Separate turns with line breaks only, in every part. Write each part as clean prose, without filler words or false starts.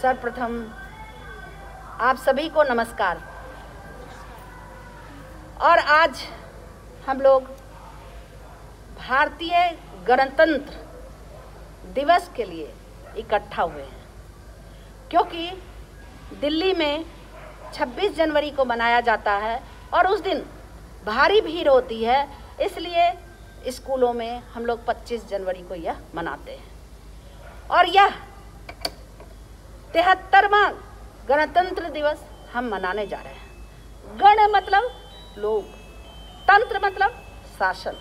सर्वप्रथम आप सभी को नमस्कार। और आज हम लोग भारतीय गणतंत्र दिवस के लिए इकट्ठा हुए हैं, क्योंकि दिल्ली में 26 जनवरी को मनाया जाता है और उस दिन भारी भीड़ होती है, इसलिए स्कूलों में हम लोग 25 जनवरी को यह मनाते हैं। और यह 73वां गणतंत्र दिवस हम मनाने जा रहे हैं। गण मतलब लोग, तंत्र मतलब शासन,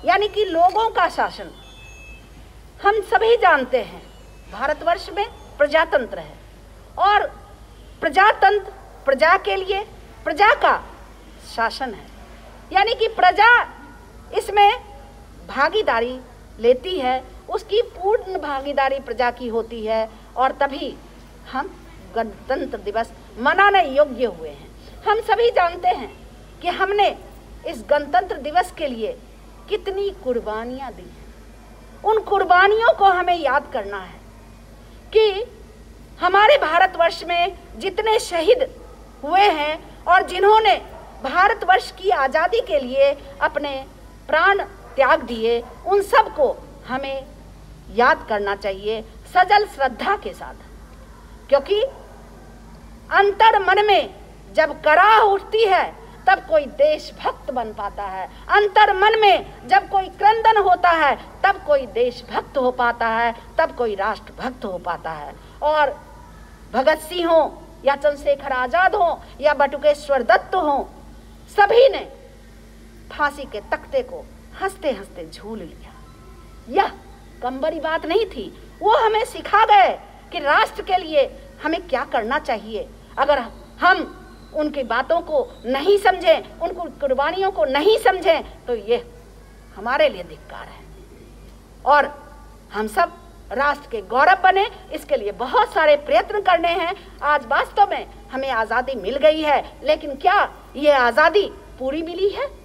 यानी कि लोगों का शासन। हम सभी जानते हैं भारतवर्ष में प्रजातंत्र है और प्रजातंत्र प्रजा के लिए, प्रजा का शासन है, यानी कि प्रजा इसमें भागीदारी लेती है, उसकी पूर्ण भागीदारी प्रजा की होती है और तभी हम गणतंत्र दिवस मनाने योग्य हुए हैं। हम सभी जानते हैं कि हमने इस गणतंत्र दिवस के लिए कितनी कुर्बानियां दी हैं। उन कुर्बानियों को हमें याद करना है कि हमारे भारतवर्ष में जितने शहीद हुए हैं और जिन्होंने भारतवर्ष की आज़ादी के लिए अपने प्राण त्याग दिए, उन सब को हमें याद करना चाहिए सजल श्रद्धा के साथ, क्योंकि अंतर मन में जब कराह उठती है तब कोई देशभक्त बन पाता है। अंतर मन में जब कोई क्रंदन होता है तब कोई देशभक्त हो पाता है, तब कोई राष्ट्रभक्त हो पाता है। और भगत सिंह हो या चंद्रशेखर आजाद हो या बटुकेश्वर दत्त हो, सभी ने फांसी के तख्ते को हंसते हंसते झूल लिया। यह कम बड़ी बात नहीं थी, वो हमें सिखा गए कि राष्ट्र के लिए हमें क्या करना चाहिए। अगर हम उनकी बातों को नहीं समझें, उनकी कुर्बानियों को नहीं समझें, तो ये हमारे लिए धिक्कार है। और हम सब राष्ट्र के गौरव बने, इसके लिए बहुत सारे प्रयत्न करने हैं। आज वास्तव में हमें आज़ादी मिल गई है, लेकिन क्या ये आज़ादी पूरी मिली है?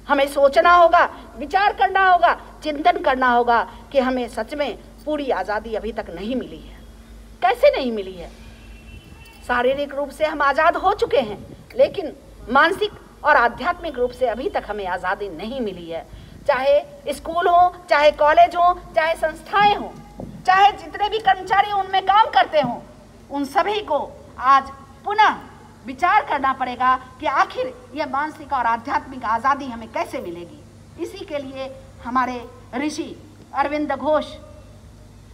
हमें सोचना होगा, विचार करना होगा, चिंतन करना होगा कि हमें सच में पूरी आज़ादी अभी तक नहीं मिली है। कैसे नहीं मिली है? शारीरिक रूप से हम आज़ाद हो चुके हैं, लेकिन मानसिक और आध्यात्मिक रूप से अभी तक हमें आज़ादी नहीं मिली है। चाहे स्कूल हो, चाहे कॉलेज हो, चाहे संस्थाएं हो, चाहे जितने भी कर्मचारी उनमें काम करते हों, उन सभी को आज पुनः विचार करना पड़ेगा कि आखिर यह मानसिक और आध्यात्मिक आज़ादी हमें कैसे मिलेगी। इसी के लिए हमारे ऋषि अरविंद घोष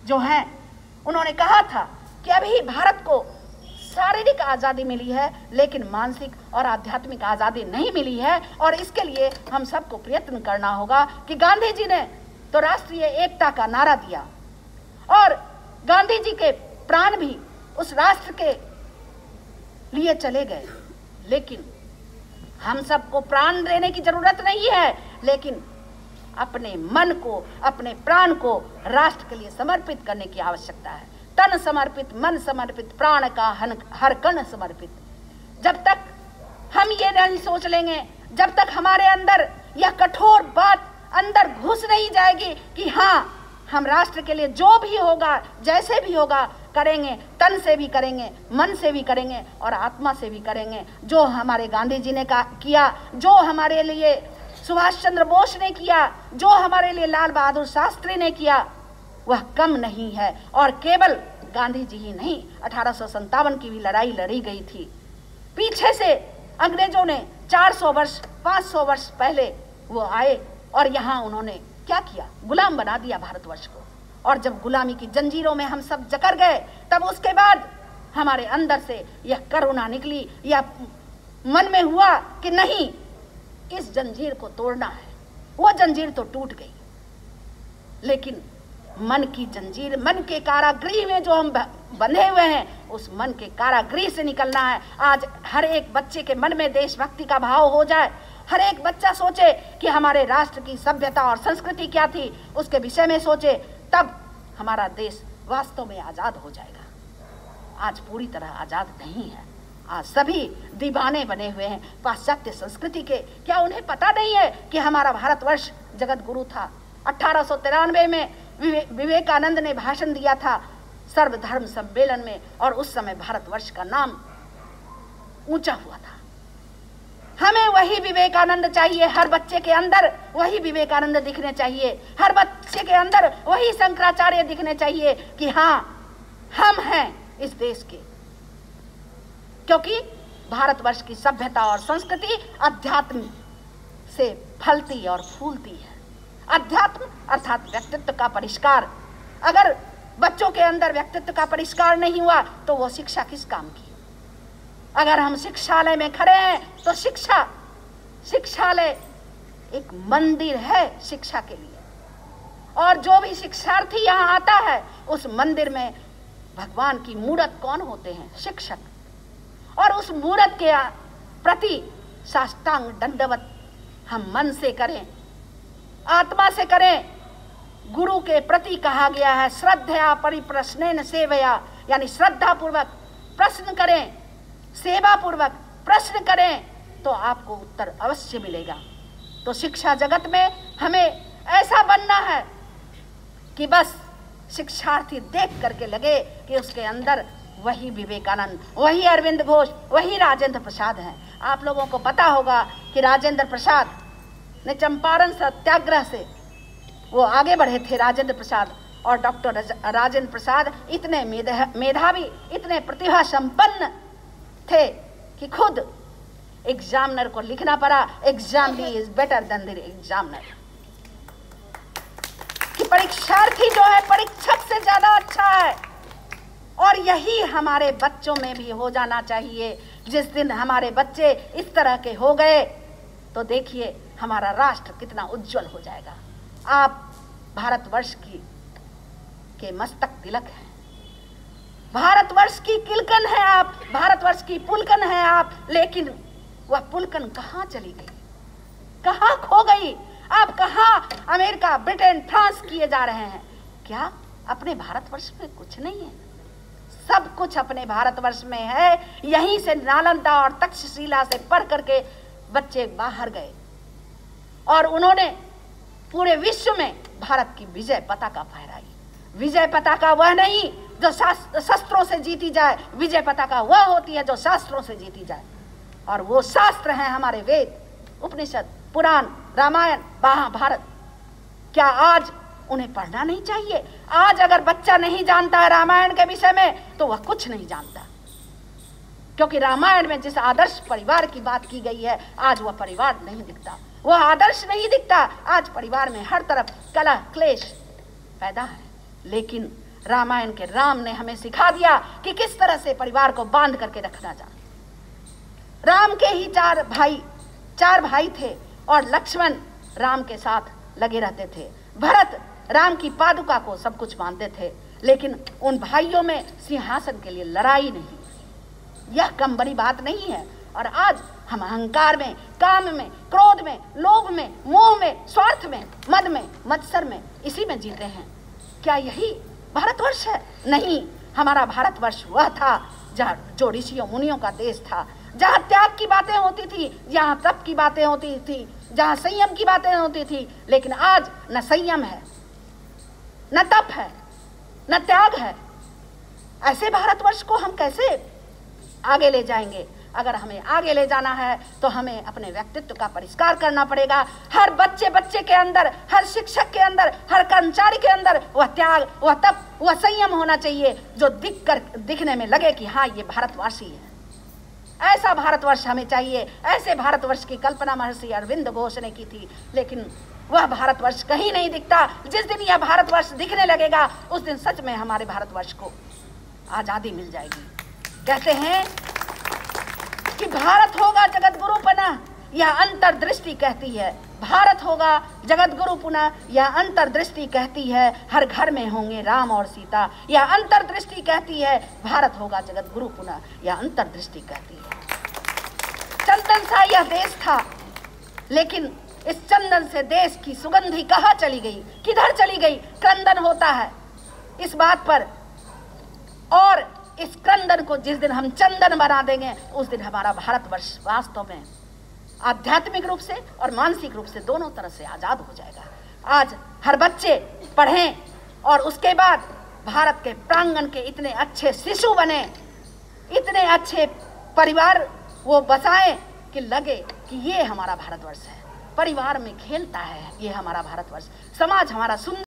जो हैं, उन्होंने कहा था कि अभी भारत को शारीरिक आज़ादी मिली है, लेकिन मानसिक और आध्यात्मिक आज़ादी नहीं मिली है। और इसके लिए हम सबको प्रयत्न करना होगा कि गांधी जी ने तो राष्ट्रीय एकता का नारा दिया और गांधी जी के प्राण भी उस राष्ट्र के लिए चले गए, लेकिन हम सबको प्राण देने की जरूरत नहीं है, लेकिन अपने मन को, अपने प्राण को राष्ट्र के लिए समर्पित करने की आवश्यकता है। तन समर्पित, मन समर्पित, प्राण का हर कण समर्पित। जब तक हम ये नहीं सोच लेंगे, जब तक हमारे अंदर यह कठोर बात अंदर घुस नहीं जाएगी कि हाँ, हम राष्ट्र के लिए जो भी होगा, जैसे भी होगा करेंगे, तन से भी करेंगे, मन से भी करेंगे और आत्मा से भी करेंगे। जो हमारे गांधी जी ने किया, जो हमारे लिए सुभाष चंद्र बोस ने किया, जो हमारे लिए लाल बहादुर शास्त्री ने किया, वह कम नहीं है। और केवल गांधी जी ही नहीं, 1857 की भी लड़ाई लड़ी गई थी। पीछे से अंग्रेजों ने 400 वर्ष, 500 वर्ष पहले वो आए और यहाँ उन्होंने क्या किया? गुलाम बना दिया भारतवर्ष को। और जब गुलामी की जंजीरों में हम सब जकड़ गए, तब उसके बाद हमारे अंदर से यह करुणा निकली, यह मन में हुआ कि नहीं, इस जंजीर को तोड़ना है। वो जंजीर तो टूट गई, लेकिन मन की जंजीर, मन के कारागृह में जो हम बंधे हुए हैं, उस मन के कारागृह से निकलना है। आज हर एक बच्चे के मन में देशभक्ति का भाव हो जाए, हर एक बच्चा सोचे कि हमारे राष्ट्र की सभ्यता और संस्कृति क्या थी, उसके विषय में सोचे, तब हमारा देश वास्तव में आज़ाद हो जाएगा। आज पूरी तरह आज़ाद नहीं है। आज सभी दीवाने बने हुए हैं पाश्चात्य संस्कृति के। क्या उन्हें पता नहीं है कि हमारा भारतवर्ष जगत गुरु था? 1893 में विवेकानंद ने भाषण दिया था सर्वधर्म सम्मेलन में, और उस समय भारतवर्ष का नाम ऊंचा हुआ था। हमें वही विवेकानंद चाहिए, हर बच्चे के अंदर वही विवेकानंद दिखने चाहिए, हर बच्चे के अंदर वही शंकराचार्य दिखने चाहिए कि हाँ हम हैं इस देश के। क्योंकि भारतवर्ष की सभ्यता और संस्कृति अध्यात्म से फलती और फूलती है। अध्यात्म अर्थात व्यक्तित्व का परिष्कार। अगर बच्चों के अंदर व्यक्तित्व का परिष्कार नहीं हुआ तो वो शिक्षा किस काम की। अगर हम शिक्षालय में खड़े हैं तो शिक्षालय एक मंदिर है शिक्षा के लिए, और जो भी शिक्षार्थी यहाँ आता है उस मंदिर में भगवान की मूर्त कौन होते हैं? शिक्षक। और उस मूर्त के प्रति साष्टांग दंडवत हम मन से करें, आत्मा से करें। गुरु के प्रति कहा गया है श्रद्धया परिप्रश्नेन सेवया, यानी श्रद्धा पूर्वक प्रश्न करें, सेवा पूर्वक प्रश्न करें तो आपको उत्तर अवश्य मिलेगा। तो शिक्षा जगत में हमें ऐसा बनना है कि बस शिक्षार्थी देख करके लगे कि उसके अंदर वही विवेकानंद, वही अरविंद घोष, वही राजेंद्र प्रसाद हैं। आप लोगों को पता होगा कि राजेंद्र प्रसाद ने चंपारण सत्याग्रह से वो आगे बढ़े थे, राजेंद्र प्रसाद। और डॉक्टर राजेंद्र प्रसाद इतने मेधावी, इतने प्रतिभा संपन्न थे कि खुद एग्जामिनर को लिखना पड़ा, exam is better than the examiner, कि परीक्षार्थी जो है परीक्षक से ज्यादा अच्छा है। और यही हमारे बच्चों में भी हो जाना चाहिए। जिस दिन हमारे बच्चे इस तरह के हो गए तो देखिए हमारा राष्ट्र कितना उज्जवल हो जाएगा। आप भारतवर्ष के मस्तक तिलक हैं, भारतवर्ष की किलकन है आप, भारतवर्ष की पुलकन है आप, लेकिन वह पुलकन कहाँ चली गई, कहाँ खो गई? आप कहाँ अमेरिका, ब्रिटेन, फ्रांस किए जा रहे हैं? क्या अपने भारतवर्ष में कुछ नहीं है? सब कुछ अपने भारतवर्ष में है। यहीं से नालंदा और तक्षशिला से पढ़ करके बच्चे बाहर गए और उन्होंने पूरे विश्व में भारत की विजय पताका फहराई। विजय पताका वह नहीं जो शस्त्रों से जीती जाए, विजय पताका वह होती है जो शास्त्रों से जीती जाए। और वो शास्त्र हैं हमारे वेद, उपनिषद, पुराण, रामायण, महाभारत। क्या आज उन्हें पढ़ना नहीं चाहिए? आज अगर बच्चा नहीं जानता है रामायण के विषय में तो वह कुछ नहीं जानता, क्योंकि रामायण में जिस आदर्श परिवार की बात की गई है आज वह परिवार नहीं दिखता, वह आदर्श नहीं दिखता। आज परिवार में हर तरफ कलह क्लेश पैदा है। लेकिन रामायण के राम ने हमें सिखा दिया कि किस तरह से परिवार को बांध करके रखना जाए। राम के ही चार भाई थे और लक्ष्मण राम के साथ लगे रहते थे। भरत राम की पादुका को सब कुछ मानते थे, लेकिन उन भाइयों में सिंहासन के लिए लड़ाई नहीं। यह कम बड़ी बात नहीं है। और आज हम अहंकार में, काम में, क्रोध में, लोभ में, मोह में, स्वार्थ में, मद में, मत्सर में, इसी में जीते हैं। क्या यही भारतवर्ष है? नहीं। हमारा भारतवर्ष वह था जो ऋषियों मुनियों का देश था, जहाँ त्याग की बातें होती थी, जहाँ तप की बातें होती थी, जहाँ संयम की बातें होती थी। लेकिन आज न संयम है, न तप है, न त्याग है। ऐसे भारतवर्ष को हम कैसे आगे ले जाएंगे? अगर हमें आगे ले जाना है तो हमें अपने व्यक्तित्व का परिष्कार करना पड़ेगा। हर बच्चे के अंदर, हर शिक्षक के अंदर, हर कर्मचारी के अंदर वह त्याग, वह तप, वह संयम होना चाहिए जो दिखने में लगे कि हाँ ये भारतवासी है। ऐसा भारतवर्ष हमें चाहिए। ऐसे भारतवर्ष की कल्पना महर्षि अरविंद घोष ने की थी, लेकिन वह भारतवर्ष कहीं नहीं दिखता। जिस दिन यह भारतवर्ष दिखने लगेगा उस दिन सच में हमारे भारतवर्ष को आजादी मिल जाएगी। कहते हैं कि भारत होगा जगत गुरु पुनः, यह अंतर्दृष्टि कहती है। भारत होगा जगत गुरु पुनः, यह अंतर्दृष्टि कहती है। हर घर में होंगे राम और सीता, यह अंतर्दृष्टि कहती है। भारत होगा जगत गुरु पुनः, यह अंतर्दृष्टि कहती है। चंदन सा यह देश था, लेकिन इस चंदन से देश की सुगंधी कहाँ चली गई, किधर चली गई? क्रंदन होता है इस बात पर। और इस क्रंदन को जिस दिन हम चंदन बना देंगे उस दिन हमारा भारतवर्ष वास्तव में आध्यात्मिक रूप से और मानसिक रूप से दोनों तरह से आजाद हो जाएगा। आज हर बच्चे पढ़ें और उसके बाद भारत के प्रांगण के इतने अच्छे शिशु बने, इतने अच्छे परिवार वो बसाए कि लगे कि ये हमारा भारतवर्ष है। परिवार में खेलता है ये हमारा भारतवर्ष, समाज हमारा सुंदर